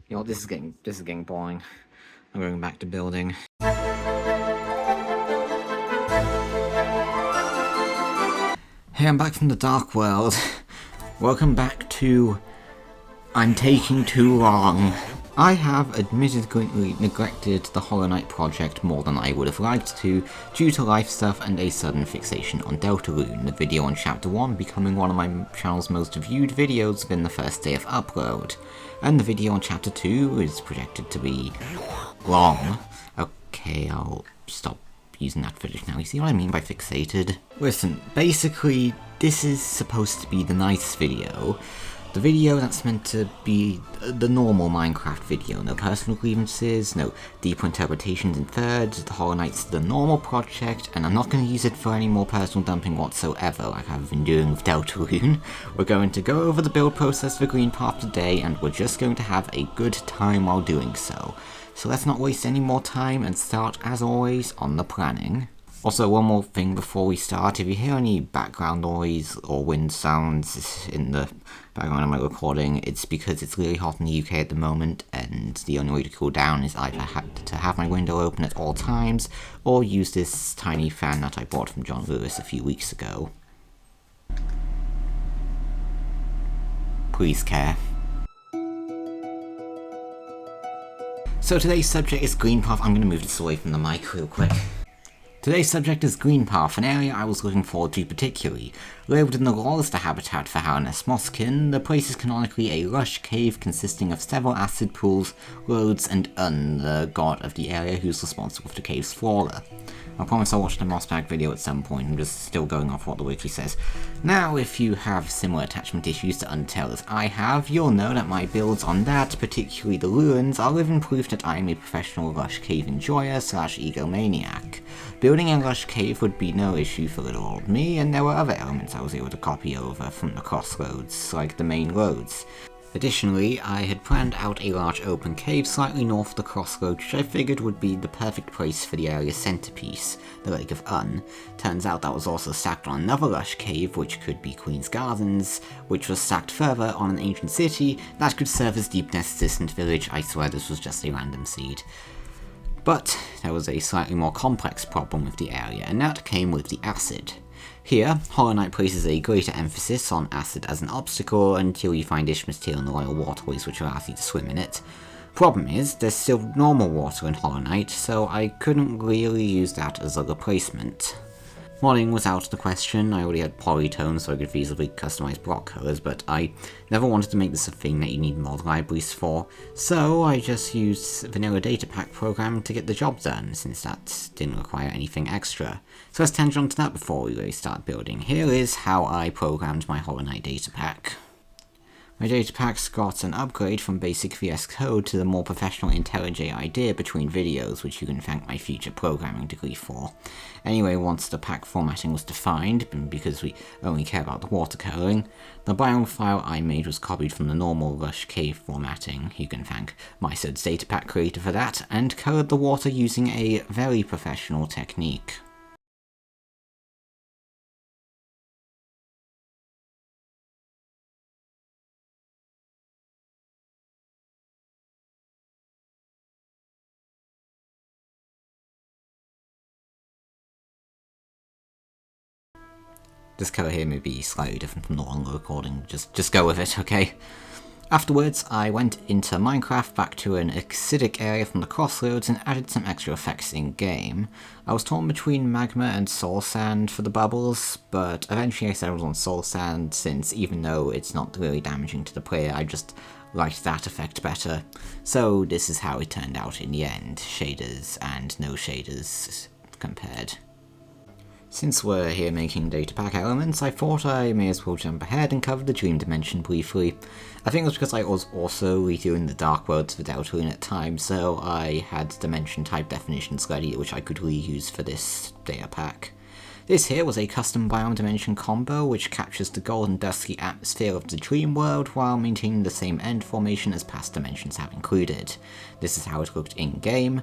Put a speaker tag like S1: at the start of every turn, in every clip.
S1: You know, this is getting boring. I'm going back to building. Hey, I'm back from the dark world. Welcome back to I'm Taking Too Long. I have admittedly neglected the Hollow Knight project more than I would have liked to, due to life stuff and a sudden fixation on Deltarune, the video on Chapter 1 becoming one of my channel's most viewed videos within the first day of upload, and the video on Chapter 2 is projected to be long. Okay, I'll stop using that footage now. You see what I mean by fixated? Listen, basically, this is supposed to be the nice video. The video that's meant to be the normal Minecraft video. No personal grievances, no deeper interpretations in thirds, the Hollow Knight's the normal project, and I'm not going to use it for any more personal dumping whatsoever, like I've been doing with Deltarune. We're going to go over the build process for Greenpath today, and we're just going to have a good time while doing so. So let's not waste any more time and start, as always, on the planning. Also, one more thing before we start, if you hear any background noise or wind sounds in the background of my recording, it's because it's really hot in the UK at the moment, and the only way to cool down is either to have my window open at all times, or use this tiny fan that I bought from John Lewis a few weeks ago. Please care. So today's subject is Greenpath. I'm going to move this away from the mic real quick. Today's subject is Greenpath, an area I was looking forward to particularly. Labelled in the lore as the habitat for Hallownest mosskin, the place is canonically a lush cave consisting of several acid pools, roads, and the god of the area who's responsible for the cave's flora. I promise I'll watch the Mossbag video at some point. I'm just still going off what the wiki says. Now, if you have similar attachment issues to UNDERTALE as I have, you'll know that my builds on that, particularly the ruins, are living proof that I am a professional lush cave enjoyer / egomaniac. Building a lush cave would be no issue for little old me, and there were other elements I was able to copy over from the crossroads, like the main roads. Additionally, I had planned out a large open cave slightly north of the crossroads, which I figured would be the perfect place for the area's centerpiece, the Lake of Un. Turns out that was also stacked on another lush cave, which could be Queen's Gardens, which was stacked further on an ancient city that could serve as Deep Nest's distant village. I swear this was just a random seed. But there was a slightly more complex problem with the area, and that came with the acid. Here, Hollow Knight places a greater emphasis on acid as an obstacle until you find Ishmael in the royal waterways which allows you to swim in it. Problem is, there's still normal water in Hollow Knight, so I couldn't really use that as a replacement. Modding was out of the question. I already had Polytone so I could feasibly customize block colors, but I never wanted to make this a thing that you need mod libraries for, so I just used vanilla datapack program to get the job done, since that didn't require anything extra. So let's tangent on to that before we really start building. Here is how I programmed my Hollow Knight datapack. My datapack's got an upgrade from basic VS Code to the more professional IntelliJ IDEA between videos, which you can thank my future programming degree for. Anyway, once the pack formatting was defined, because we only care about the watercoloring, the biome file I made was copied from the normal Lush Cave formatting, you can thank MySod's datapack creator for that, and colored the water using a very professional technique. This colour here may be slightly different from the longer recording, just go with it, okay? Afterwards, I went into Minecraft back to an acidic area from the crossroads and added some extra effects in-game. I was torn between magma and soul sand for the bubbles, but eventually I settled on soul sand since even though it's not really damaging to the player, I just liked that effect better. So this is how it turned out in the end, shaders and no shaders compared. Since we're here making datapack elements, I thought I may as well jump ahead and cover the dream dimension briefly. I think it was because I was also redoing the dark worlds for Deltarune at times, so I had dimension type definitions ready which I could reuse for this datapack. This here was a custom biome dimension combo which captures the golden dusky atmosphere of the dream world while maintaining the same end formation as past dimensions have included. This is how it looked in-game.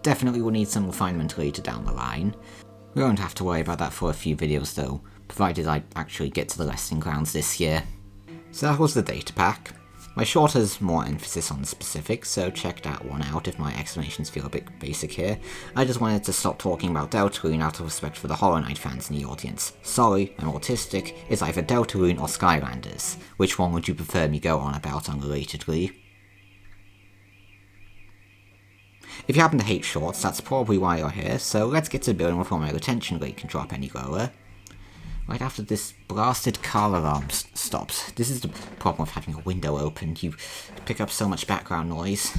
S1: Definitely will need some refinement later down the line. We won't have to worry about that for a few videos though, provided I actually get to the resting grounds this year. So that was the datapack. My short has more emphasis on the specifics, so check that one out if my explanations feel a bit basic here. I just wanted to stop talking about Deltarune out of respect for the Hollow Knight fans in the audience. Sorry, I'm autistic, it's either Deltarune or Skylanders. Which one would you prefer me go on about unrelatedly? If you happen to hate shorts, that's probably why you're here, so let's get to building before my retention rate can drop any lower. Right after this blasted car alarm stops. This is the problem with having a window open. You pick up so much background noise.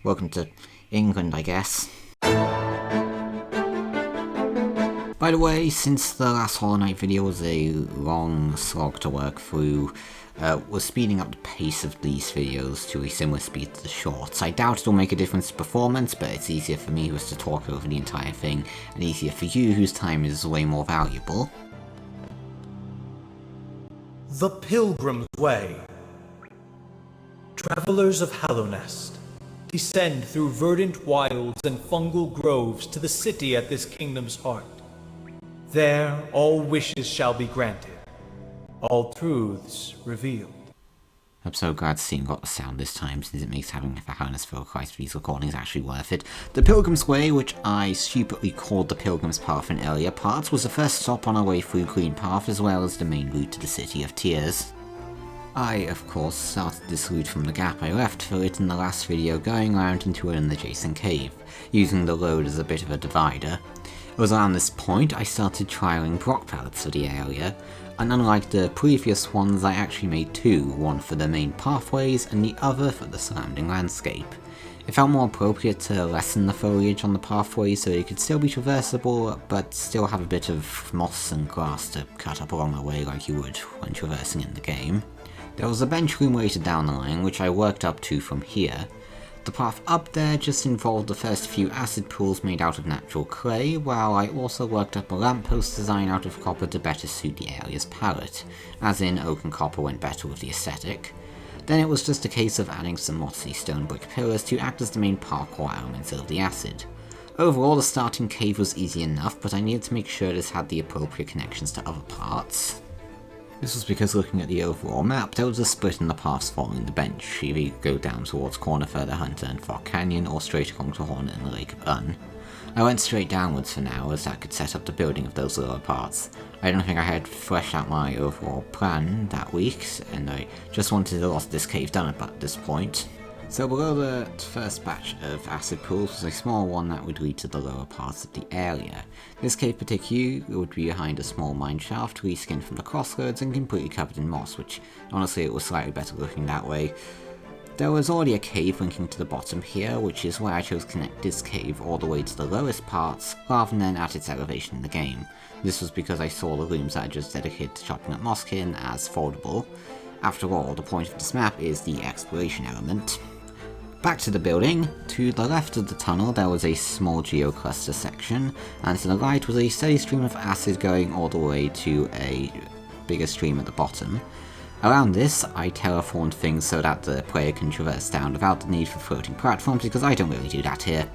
S1: Welcome to England, I guess. By the way, since the last Hollow Knight video was a long slog to work through, we're speeding up the pace of these videos to a similar speed to the shorts. I doubt it'll make a difference to performance, but it's easier for me who's to talk over the entire thing, and easier for you whose time is way more valuable.
S2: The Pilgrim's Way. Travelers of Hallownest, descend through verdant wilds and fungal groves to the city at this kingdom's heart. There all wishes shall be granted, all truths revealed.
S1: I'm so glad Steam got the sound this time, since it makes having the Hallownest feel quite for these recordings actually worth it. The Pilgrim's Way, which I stupidly called the Pilgrim's Path in earlier parts, was the first stop on our way through Greenpath, as well as the main route to the City of Tears. I, of course, started this route from the gap I left for it in the last video, going around into an adjacent cave, using the road as a bit of a divider. It was around this point I started trialling block pallets for the area, and unlike the previous ones I actually made two, one for the main pathways and the other for the surrounding landscape. It felt more appropriate to lessen the foliage on the pathways so it could still be traversable, but still have a bit of moss and grass to cut up along the way like you would when traversing in the game. There was a bench room later down the line which I worked up to from here. The path up there just involved the first few acid pools made out of natural clay, while I also worked up a lamppost design out of copper to better suit the area's palette, as in oak and copper went better with the aesthetic. Then it was just a case of adding some mossy stone brick pillars to act as the main parkour elements of the acid. Overall, the starting cave was easy enough, but I needed to make sure this had the appropriate connections to other parts. This was because looking at the overall map, there was a split in the paths following the bench. Either you go down towards Corner Further Hunter and Fog Canyon, or straight along to Hornet and the Lake of Un. I went straight downwards for now, as that could set up the building of those lower parts. I don't think I had fleshed out my overall plan that week, and I just wanted a lot of this cave done at this point. So below the first batch of acid pools was a small one that would lead to the lower parts of the area. This cave particularly would be behind a small mine shaft, reskinned from the crossroads and completely covered in moss, which honestly it was slightly better looking that way. There was already a cave linking to the bottom here, which is why I chose to connect this cave all the way to the lowest parts, rather than at its elevation in the game. This was because I saw the rooms that are just dedicated to chopping up mosskin as foldable. After all, the point of this map is the exploration element. Back to the building. To the left of the tunnel there was a small geocluster section, and to the right was a steady stream of acid going all the way to a bigger stream at the bottom. Around this, I terraformed things so that the player can traverse down without the need for floating platforms, because I don't really do that here.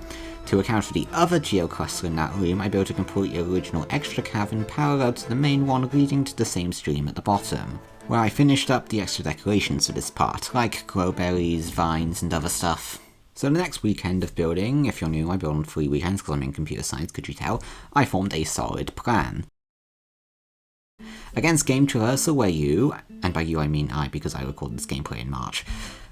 S1: To account for the other geocluster in that room, I built a completely original extra cavern parallel to the main one leading to the same stream at the bottom, where I finished up the extra decorations for this part, like glowberries, vines, and other stuff. So the next weekend of building, if you're new, I build on 3 weekends because I'm in computer science, could you tell, I formed a solid plan. Against game traversal where you, and by you I mean I because I recorded this gameplay in March,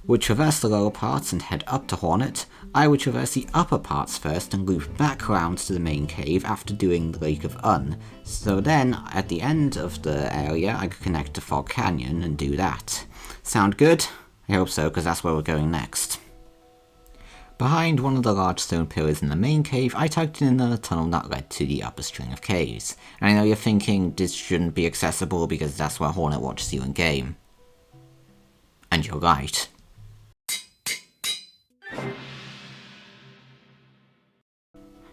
S1: would traverse the lower parts and head up to Hornet, I would traverse the upper parts first and loop back around to the main cave after doing the Lake of Un. So then, at the end of the area, I could connect to Fog Canyon and do that. Sound good? I hope so, because that's where we're going next. Behind one of the large stone pillars in the main cave, I tucked in a tunnel that led to the upper string of caves. And I know you're thinking this shouldn't be accessible because that's where Hornet watches you in game. And you're right.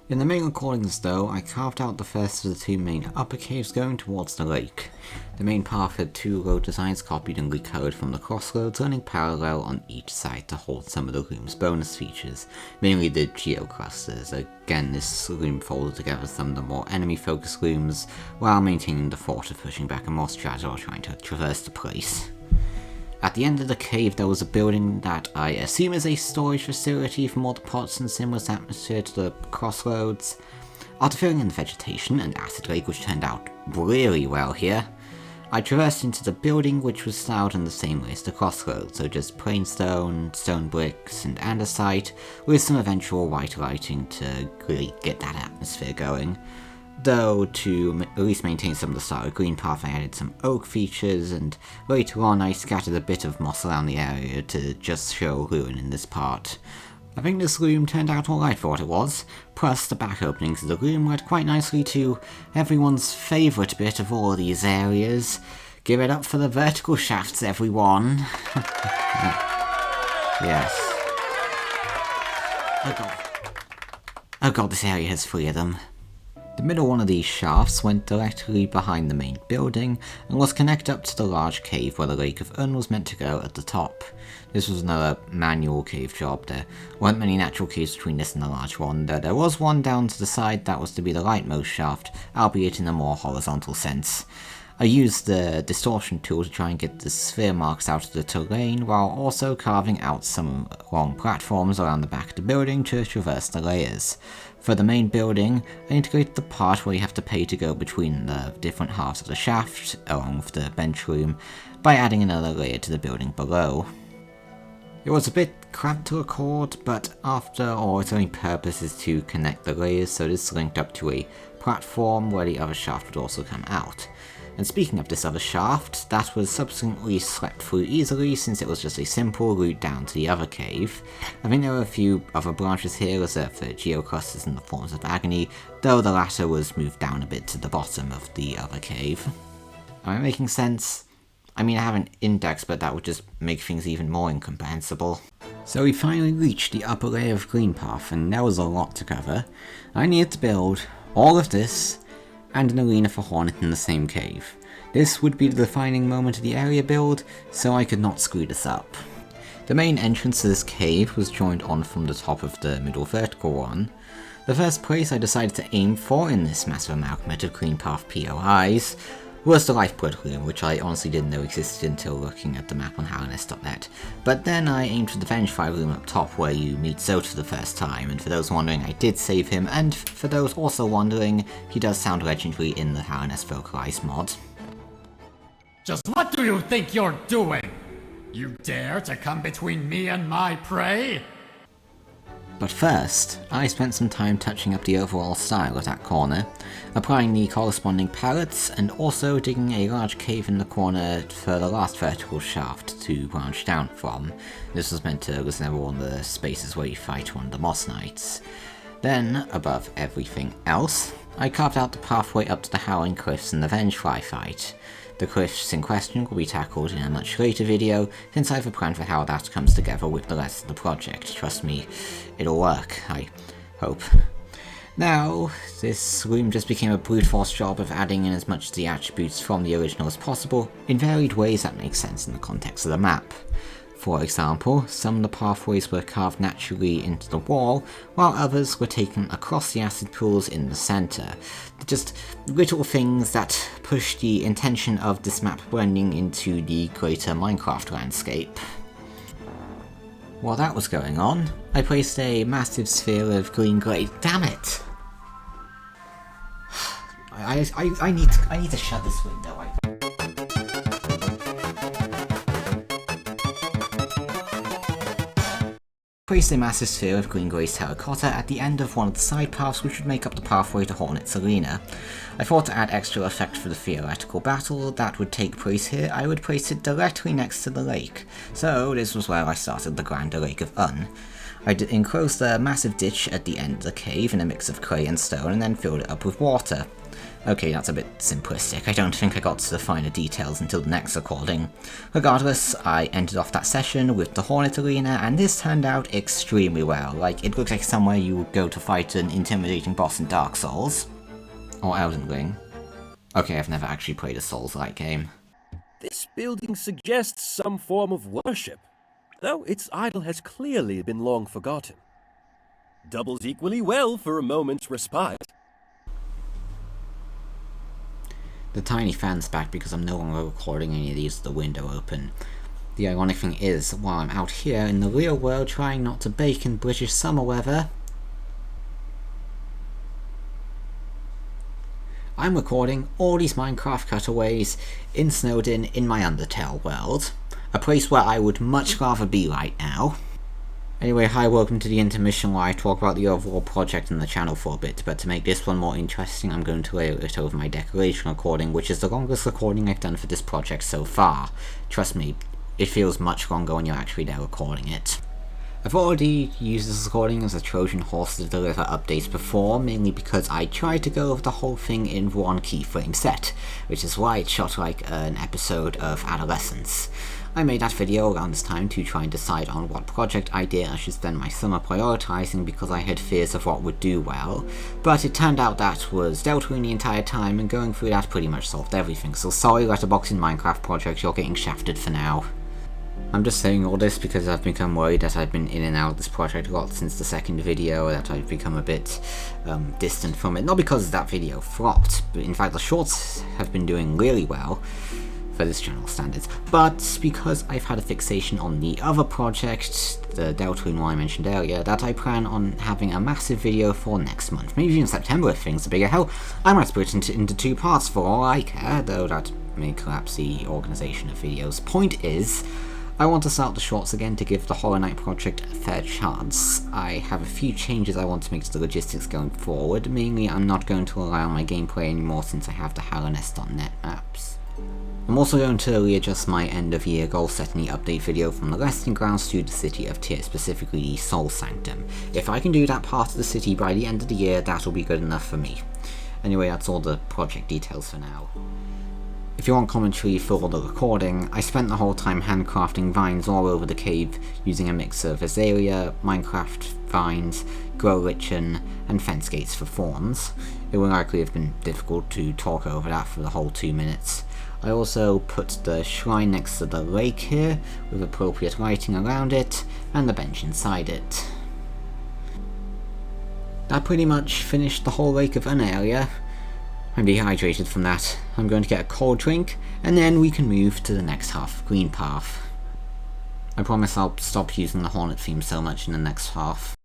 S1: In the main recordings though, I carved out the first of the 2 main upper caves going towards the lake. The main path had 2 road designs copied and recoloured from the crossroads, running parallel on each side to hold some of the room's bonus features, mainly the geoclusters. Again, this room folded together some of the more enemy-focused rooms, while maintaining the thought of pushing back a moss strategy while trying to traverse the place. At the end of the cave there was a building that I assume is a storage facility from all the pots and similar atmosphere to the crossroads. After filling in the vegetation and acid lake, which turned out really well here, I traversed into the building, which was styled in the same way as the crossroads, so just plain stone, stone bricks and andesite, with some eventual white lighting to really get that atmosphere going. Though, to at least maintain some of the style of Greenpath, I added some oak features, and later on I scattered a bit of moss around the area to just show ruin in this part. I think this room turned out alright for what it was, plus the back openings of the room led quite nicely to everyone's favourite bit of all these areas. Give it up for the vertical shafts, everyone! Yes. Oh god, this area has 3 of them. The middle one of these shafts went directly behind the main building and was connected up to the large cave where the Lake of Un was meant to go at the top. This was another manual cave job. There weren't many natural caves between this and the large one, though there was one down to the side that was to be the rightmost shaft, albeit in a more horizontal sense. I used the distortion tool to try and get the sphere marks out of the terrain, while also carving out some long platforms around the back of the building to traverse the layers. For the main building, I integrated the part where you have to pay to go between the different halves of the shaft, along with the bench room, by adding another layer to the building below. It was a bit cramped to record, but after all, its only purpose is to connect the layers, so this linked up to a platform where the other shaft would also come out. And speaking of this other shaft, that was subsequently swept through easily since it was just a simple route down to the other cave. I think there were a few other branches here reserved for geoclusters and the Forms of Agony, though the latter was moved down a bit to the bottom of the other cave. Am I making sense? I mean, I have an index, but that would just make things even more incomprehensible. So we finally reached the upper layer of Greenpath, and there was a lot to cover. I needed to build all of this, and an arena for Hornet in the same cave. This would be the defining moment of the area build, so I could not screw this up. The main entrance to this cave was joined on from the top of the middle vertical one. The first place I decided to aim for in this massive amalgamate of Greenpath POIs was the Lifeblood room, which I honestly didn't know existed until looking at the map on Hallownest.net. But then I aimed for the Vengefly room up top where you meet Zote for the first time, and for those wondering, I did save him, and for those also wondering, he does sound legendary in the Hallownest Vocalized mod.
S3: Just what do you think you're doing? You dare to come between me and my prey?
S1: But first, I spent some time touching up the overall style of that corner, applying the corresponding palettes, and also digging a large cave in the corner for the last vertical shaft to branch down from. This was meant to resemble one of the spaces where you fight one of the Moss Knights. Then, above everything else, I carved out the pathway up to the Howling Cliffs and the Vengefly fight. The cliffs in question will be tackled in a much later video, since I have a plan for how that comes together with the rest of the project. Trust me, it'll work, I hope. Now, this room just became a brute force job of adding in as much of the attributes from the original as possible, in varied ways that make sense in the context of the map. For example, some of the pathways were carved naturally into the wall, while others were taken across the acid pools in the centre. Just little things that push the intention of this map blending into the greater Minecraft landscape. While that was going on, I placed a massive sphere of green glaze. Damn it! I need to shut this window. Placed a massive sphere of green glazed terracotta at the end of one of the side paths which would make up the pathway to Hornet's arena. I thought to add extra effect for the theoretical battle that would take place here, I would place it directly next to the lake, so this was where I started the grander Lake of Un. I enclosed a massive ditch at the end of the cave in a mix of clay and stone and then filled it up with water. Okay, that's a bit simplistic. I don't think I got to the finer details until the next recording. Regardless, I ended off that session with the Hornet Arena, and this turned out extremely well. Like, it looks like somewhere you would go to fight an intimidating boss in Dark Souls. Or Elden Ring. Okay, I've never actually played a Souls-like game.
S4: This building suggests some form of worship, though its idol has clearly been long forgotten. Doubles equally well for a moment's respite.
S1: The tiny fan's back because I'm no longer recording any of these with the window open. The ironic thing is, while I'm out here in the real world trying not to bake in British summer weather, I'm recording all these Minecraft cutaways in Snowdin in my Undertale world, a place where I would much rather be right now. Anyway, hi, welcome to the intermission where I talk about the overall project and the channel for a bit, but to make this one more interesting I'm going to layer it over my decoration recording, which is the longest recording I've done for this project so far. Trust me, it feels much longer when you're actually there recording it. I've already used this recording as a Trojan horse to deliver updates before, mainly because I tried to go over the whole thing in one keyframe set, which is why it shot like an episode of Adolescence. I made that video around this time to try and decide on what project idea I should spend my summer prioritizing because I had fears of what would do well, but it turned out that was Deltarune the entire time, and going through that pretty much solved everything, so sorry Letterboxing Minecraft project, you're getting shafted for now. I'm just saying all this because I've become worried that I've been in and out of this project a lot since the second video, that I've become a bit distant from it. Not because that video flopped, but in fact the shorts have been doing really well for this channel standards, but because I've had a fixation on the other project, the Deltarune one I mentioned earlier, that I plan on having a massive video for next month, maybe even September if things are bigger. Hell, I might split it into 2 parts for all I care, though that may collapse the organisation of videos. Point is, I want to start the shorts again to give the Hollow Knight project a fair chance. I have a few changes I want to make to the logistics going forward. Mainly, I'm not going to allow my gameplay anymore since I have the Hallownest.net maps. I'm also going to readjust my end of year goal setting the update video from the resting grounds to the city of Tyr, specifically the Soul Sanctum. If I can do that part of the city by the end of the year, that'll be good enough for me. Anyway, that's all the project details for now. If you want commentary for the recording, I spent the whole time handcrafting vines all over the cave using a mix of azalea, Minecraft vines, grow lichen, and fence gates for fawns. It would likely have been difficult to talk over that for the whole 2 minutes. I also put the shrine next to the lake here, with appropriate lighting around it, and the bench inside it. That pretty much finished the whole Lake of Un area. I'm dehydrated from that. I'm going to get a cold drink, and then we can move to the next half, Greenpath. I promise I'll stop using the Hornet theme so much in the next half.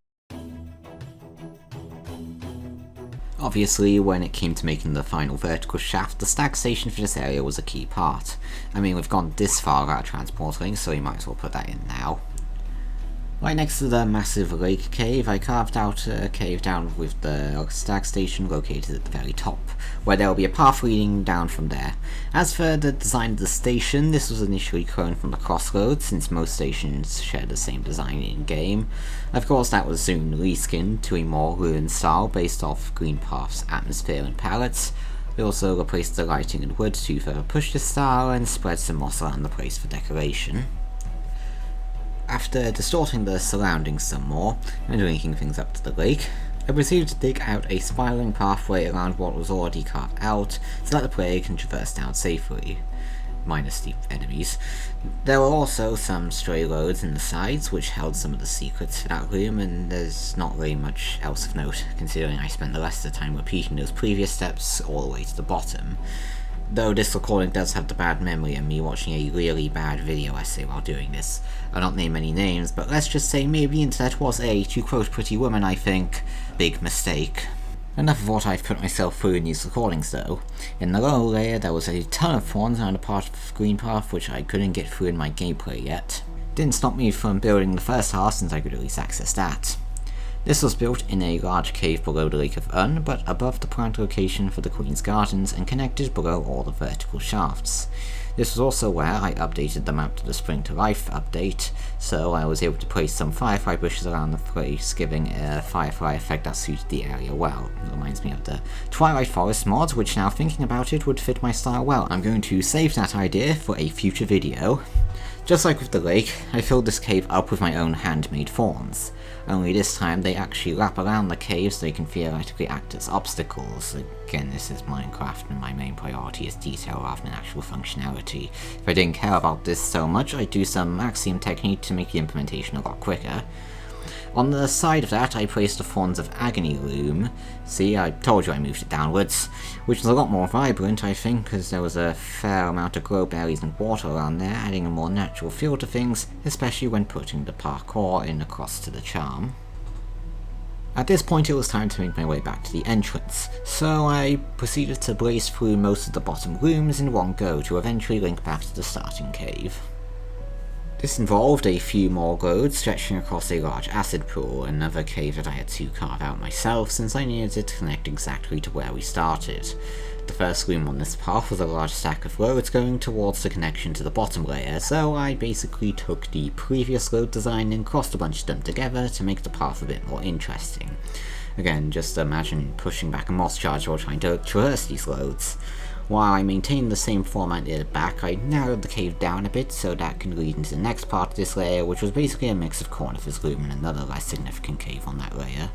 S1: Obviously, when it came to making the final vertical shaft, the stack station for this area was a key part. I mean, we've gone this far out transporting, so we might as well put that in now. Right next to the massive lake cave, I carved out a cave down with the stack station located at the very top, where there will be a path leading down from there. As for the design of the station, this was initially cloned from the Crossroads, since most stations share the same design in-game. Of course, that was soon reskinned to a more ruined style based off Greenpath's atmosphere and palettes. We also replaced the lighting and wood to further push this style and spread some moss around the place for decoration. After distorting the surroundings some more, and linking things up to the lake, I proceeded to dig out a spiraling pathway around what was already carved out, so that the player can traverse down safely, minus the enemies. There were also some stray roads in the sides, which held some of the secrets for that room, and there's not really much else of note, considering I spent the rest of the time repeating those previous steps all the way to the bottom. Though this recording does have the bad memory of me watching a really bad video essay while doing this. I'll not name any names, but let's just say maybe the internet was a, to quote Pretty Woman I think, big mistake. Enough of what I've put myself through in these recordings though. In the lower layer there was a ton of thorns around a part of Greenpath which I couldn't get through in my gameplay yet. Didn't stop me from building the first half since I could at least access that. This was built in a large cave below the Lake of Un, but above the prime location for the Queen's Gardens and connected below all the vertical shafts. This was also where I updated the map to the Spring to Life update, so I was able to place some firefly bushes around the place, giving a firefly effect that suited the area well. It reminds me of the Twilight Forest mods, which now thinking about it would fit my style well. I'm going to save that idea for a future video. Just like with the lake, I filled this cave up with my own handmade thorns. Only this time they actually wrap around the cave so they can theoretically act as obstacles. Again, this is Minecraft and my main priority is detail rather than actual functionality. If I didn't care about this so much, I'd do some Axiom technique to make the implementation a lot quicker. On the side of that, I placed the Thorns of Agony loom. See, I told you I moved it downwards, which was a lot more vibrant, I think, because there was a fair amount of glow berries and water around there, adding a more natural feel to things, especially when putting the parkour in across to the charm. At this point it was time to make my way back to the entrance, so I proceeded to blaze through most of the bottom rooms in one go to eventually link back to the starting cave. This involved a few more roads stretching across a large acid pool, another cave that I had to carve out myself since I needed it to connect exactly to where we started. The first room on this path was a large stack of roads going towards the connection to the bottom layer, so I basically took the previous road design and crossed a bunch of them together to make the path a bit more interesting. Again, just imagine pushing back a moss charger while trying to traverse these roads. While I maintained the same format near the back, I narrowed the cave down a bit so that can lead into the next part of this layer, which was basically a mix of Cornifer's Loom and another less significant cave on that layer.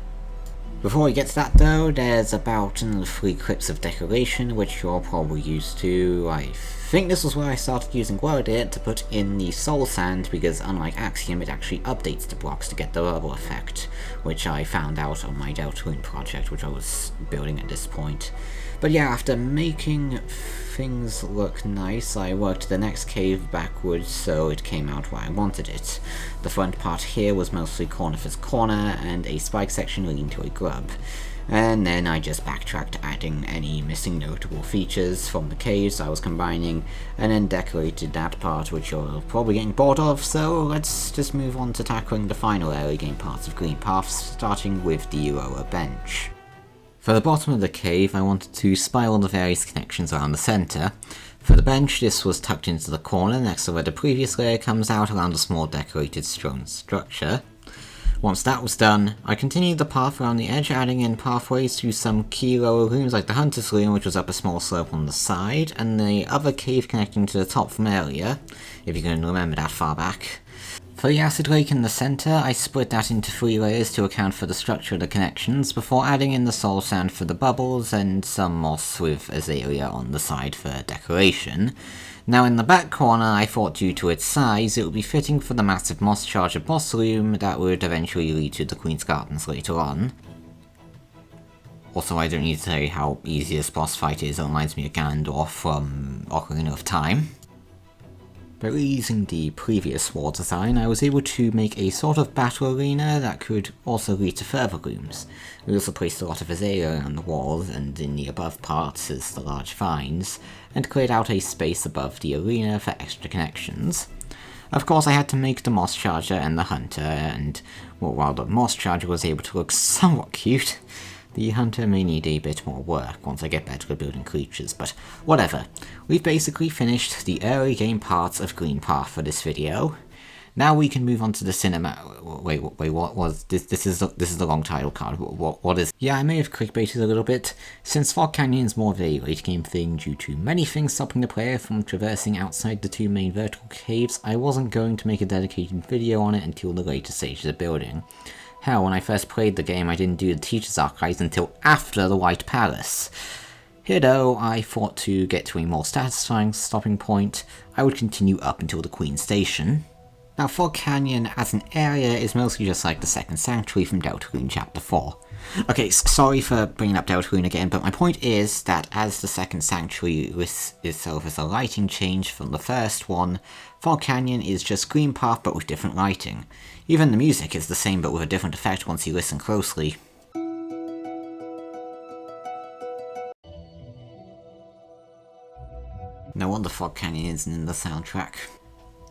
S1: Before we get to that though, there's about another 3 clips of decoration, which you're probably used to. I think this was where I started using Worldit to put in the soul sand, because unlike Axiom, it actually updates the blocks to get the rubble effect, which I found out on my Deltarune project, which I was building at this point. But yeah, after making things look nice, I worked the next cave backwards so it came out where I wanted it. The front part here was mostly Cornifer's Corner, and a spike section leading to a grub. And then I just backtracked, adding any missing notable features from the caves I was combining, and then decorated that part, which you're probably getting bored of, so let's just move on to tackling the final early game parts of Greenpath, starting with the lower bench. For the bottom of the cave, I wanted to spiral the various connections around the centre. For the bench, this was tucked into the corner next to where the previous layer comes out around a small decorated stone structure. Once that was done, I continued the path around the edge, adding in pathways to some key lower rooms like the Hunter's Room, which was up a small slope on the side, and the other cave connecting to the top from earlier, if you can remember that far back. For the acid lake in the centre, I split that into 3 layers to account for the structure of the connections, before adding in the soul sand for the bubbles and some moss with azalea on the side for decoration. Now in the back corner, I thought due to its size, it would be fitting for the massive moss charger boss loom that would eventually lead to the Queen's Gardens later on. Also, I don't need to tell you how easy this boss fight is, it reminds me of Ganondorf from Ocarina of Time. By reusing the previous wall design, I was able to make a sort of battle arena that could also lead to further rooms. We also placed a lot of azalea around the walls and in the above parts as the large vines, and cleared out a space above the arena for extra connections. Of course, I had to make the moss charger and the hunter, and well, while the moss charger was able to look somewhat cute, the hunter may need a bit more work once I get better at building creatures, but whatever. We've basically finished the early game parts of Greenpath for this video. Now we can move on to the cinema. Wait, what was this? This is the wrong title card. What is? Yeah, I may have clickbaited a little bit. Since Fog Canyon is more of a late game thing due to many things stopping the player from traversing outside the 2 main vertical caves, I wasn't going to make a dedicated video on it until the later stages of building. Hell, when I first played the game, I didn't do the Teacher's Archives until after the White Palace. Here though, I thought to get to a more satisfying stopping point, I would continue up until the Queen Station. Now, Fog Canyon as an area is mostly just like the second sanctuary from Deltarune Chapter 4. Okay, sorry for bringing up Deltarune again, but my point is that as the second sanctuary lists itself as a lighting change from the first one, Fog Canyon is just Greenpath but with different lighting. Even the music is the same but with a different effect once you listen closely. No wonder Fog Canyon isn't in the soundtrack.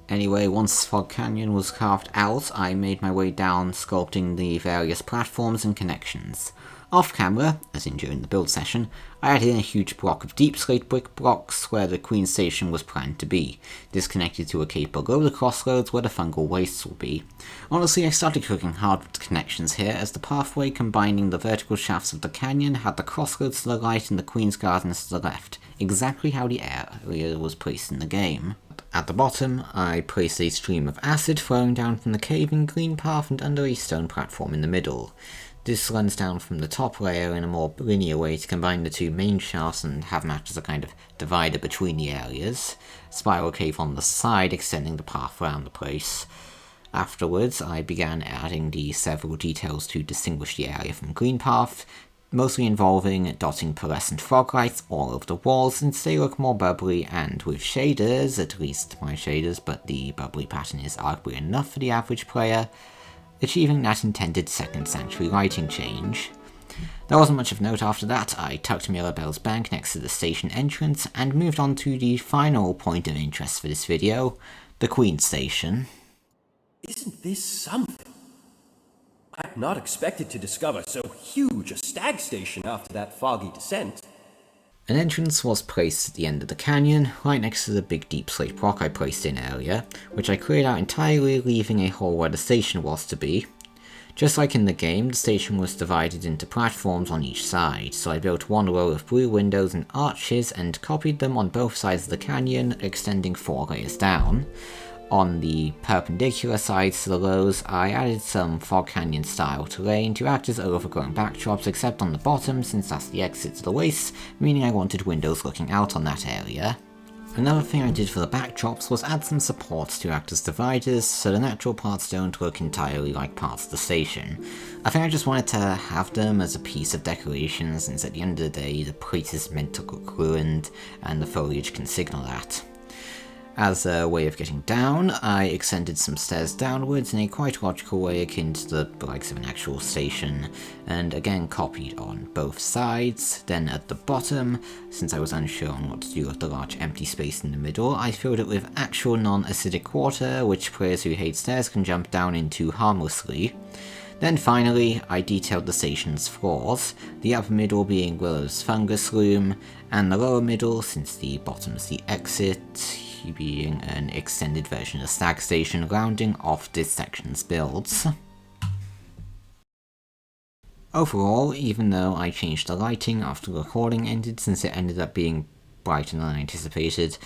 S1: Anyway, once Fog Canyon was carved out, I made my way down sculpting the various platforms and connections. Off camera, as in during the build session, I added in a huge block of deep slate brick blocks where the Queen Station was planned to be. This connected to a cave below the crossroads where the fungal wastes will be. Honestly, I started cooking hard with the connections here, as the pathway combining the vertical shafts of the canyon had the crossroads to the right and the Queen's Gardens to the left, exactly how the area was placed in the game. At the bottom, I placed a stream of acid flowing down from the cave in Greenpath and under a stone platform in the middle. This runs down from the top layer in a more linear way to combine the 2 main shafts and have them act as a kind of divider between the areas. Spiral cave on the side extending the path around the place. Afterwards, I began adding the several details to distinguish the area from Greenpath, mostly involving dotting pearlescent frog lights all over the walls since they look more bubbly, and with shaders, at least my shaders, but the bubbly pattern is arguably enough for the average player, achieving that intended second sanctuary lighting change. There wasn't much of note after that. I tucked Mirabelle's bank next to the station entrance and moved on to the final point of interest for this video, the Queen Station.
S4: Isn't this something? I had not expected to discover so huge a stag station after that foggy descent.
S1: An entrance was placed at the end of the canyon, right next to the big deep slate rock I placed in earlier, which I cleared out entirely, leaving a hole where the station was to be. Just like in the game, the station was divided into platforms on each side, so I built one row of blue windows and arches and copied them on both sides of the canyon, extending 4 layers down. On the perpendicular sides to the rows, I added some Fog Canyon style terrain to act as overgrown backdrops, except on the bottom since that's the exit to the waste, meaning I wanted windows looking out on that area. Another thing I did for the backdrops was add some supports to act as dividers, so the natural parts don't look entirely like parts of the station. I think I just wanted to have them as a piece of decoration, since at the end of the day the place is meant to look ruined, and the foliage can signal that. As a way of getting down, I extended some stairs downwards in a quite logical way akin to the likes of an actual station, and again copied on both sides. Then at the bottom, since I was unsure on what to do with the large empty space in the middle, I filled it with actual non-acidic water, which players who hate stairs can jump down into harmlessly. Then finally, I detailed the station's floors, the upper middle being Willow's fungus loom, and the lower middle, since the bottom's the exit, being an extended version of the stag station, rounding off this section's builds. Overall, even though I changed the lighting after the recording ended since it ended up being brighter than I anticipated,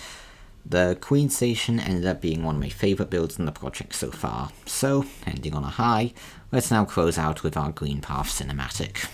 S1: the Queen Station ended up being one of my favourite builds in the project so far. So, ending on a high, let's now close out with our Greenpath cinematic.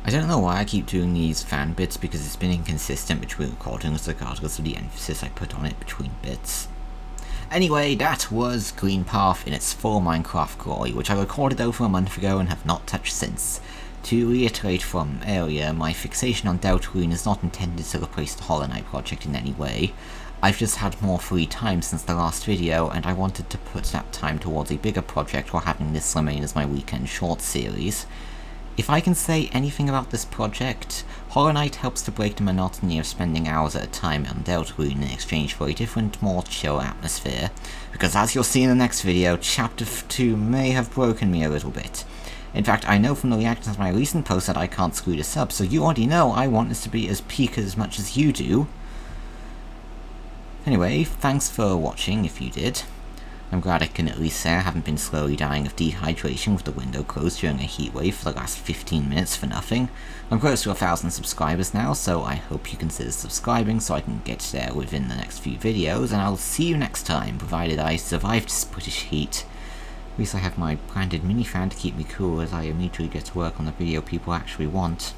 S1: I don't know why I keep doing these fan bits because it's been inconsistent between recordings regardless of the emphasis I put on it between bits. Anyway, that was Greenpath in its full Minecraft glory, which I recorded over a month ago and have not touched since. To reiterate from earlier, my fixation on Deltarune is not intended to replace the Hollow Knight project in any way. I've just had more free time since the last video, and I wanted to put that time towards a bigger project while having this remain as my weekend short series. If I can say anything about this project, Hollow Knight helps to break the monotony of spending hours at a time on Deltarune in exchange for a different, more chill atmosphere, because as you'll see in the next video, Chapter 2 may have broken me a little bit. In fact, I know from the reactions to my recent post that I can't screw this up, so you already know I want this to be as peak as much as you do. Anyway, thanks for watching if you did. I'm glad I can at least say I haven't been slowly dying of dehydration with the window closed during a heatwave for the last 15 minutes for nothing. I'm close to 1,000 subscribers now, so I hope you consider subscribing so I can get there within the next few videos, and I'll see you next time, provided I survive this British heat. At least I have my branded minifan to keep me cool as I immediately get to work on the video people actually want.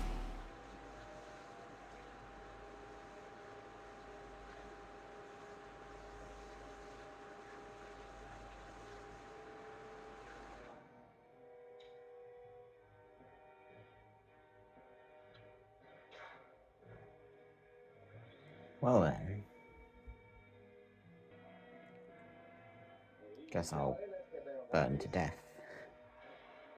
S1: Well then. Guess I'll burn to death.